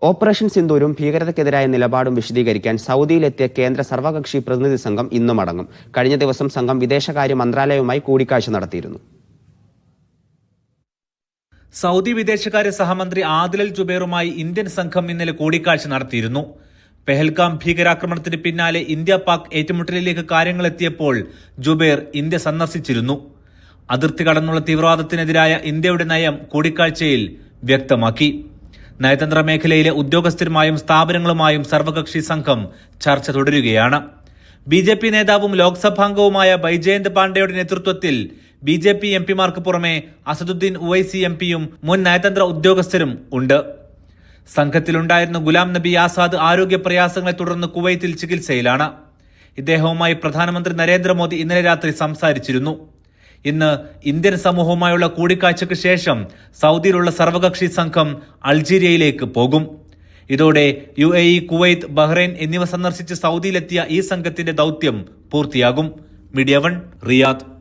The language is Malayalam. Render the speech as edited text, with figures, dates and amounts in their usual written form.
ഓപ്പറേഷൻ സിന്ദൂരും ഭീകരതയ്ക്കെതിരായ നിലപാടും വിശദീകരിക്കാൻ സൗദിയിലെത്തിയ കേന്ദ്ര സർവകക്ഷി പ്രതിനിധി സംഘം ഇന്ന് മടങ്ങും. കഴിഞ്ഞ ദിവസം സംഘം വിദേശകാര്യ മന്ത്രാലയവുമായി കൂടിക്കാഴ്ച നടത്തിയിരുന്നു. സൗദി വിദേശകാര്യ സഹമന്ത്രി ആദിൽ ജുബൈറുമായി ഇന്ത്യൻ സംഘം ഇന്നലെ കൂടിക്കാഴ്ച നടത്തിയിരുന്നു. പെഹൽഗാം ഭീകരാക്രമണത്തിന് പിന്നാലെ ഇന്ത്യ പാക് ഏറ്റുമുട്ടലിലേക്ക് കാര്യങ്ങൾ എത്തിയപ്പോൾ ജുബൈർ ഇന്ത്യ സന്ദർശിച്ചിരുന്നു. അതിർത്തി കടന്നുള്ള തീവ്രവാദത്തിനെതിരായ ഇന്ത്യയുടെ നയം കൂടിക്കാഴ്ചയിൽ വ്യക്തമാക്കി. നയതന്ത്ര മേഖലയിലെ ഉദ്യോഗസ്ഥരുമായും സ്ഥാപനങ്ങളുമായും സർവകക്ഷി സംഘം ചർച്ച തുടരുകയാണ്. BJP നേതാവും ലോക്സഭാംഗവുമായ ബൈജയന്ത് പാണ്ഡെയുടെ നേതൃത്വത്തിൽ BJP എംപിമാർക്ക് പുറമെ അസദുദ്ദീൻ ഉവൈസി എംപിയും മുൻ നയതന്ത്ര ഉദ്യോഗസ്ഥരും ഉണ്ട്. സംഘത്തിലുണ്ടായിരുന്ന ഗുലാം നബി ആസാദ് ആരോഗ്യ പ്രയാസങ്ങളെ തുടർന്ന് കുവൈത്തിൽ ചികിത്സയിലാണ്. ഇദ്ദേഹവുമായി പ്രധാനമന്ത്രി നരേന്ദ്രമോദി ഇന്നലെ രാത്രി സംസാരിച്ചിരുന്നു. ഇന്ന് ഇന്ത്യൻ സമൂഹവുമായുള്ള കൂടിക്കാഴ്ചയ്ക്ക് ശേഷം സൗദിയിലുള്ള സർവകക്ഷി സംഘം അൾജീരിയയിലേക്ക് പോകും. ഇതോടെ UAE, കുവൈത്ത്, ബഹ്റൈൻ എന്നിവ സന്ദർശിച്ച് സൗദിയിലെത്തിയ ഈ സംഘത്തിന്റെ ദൌത്യം പൂർത്തിയാകും. Media 1, Riyadh.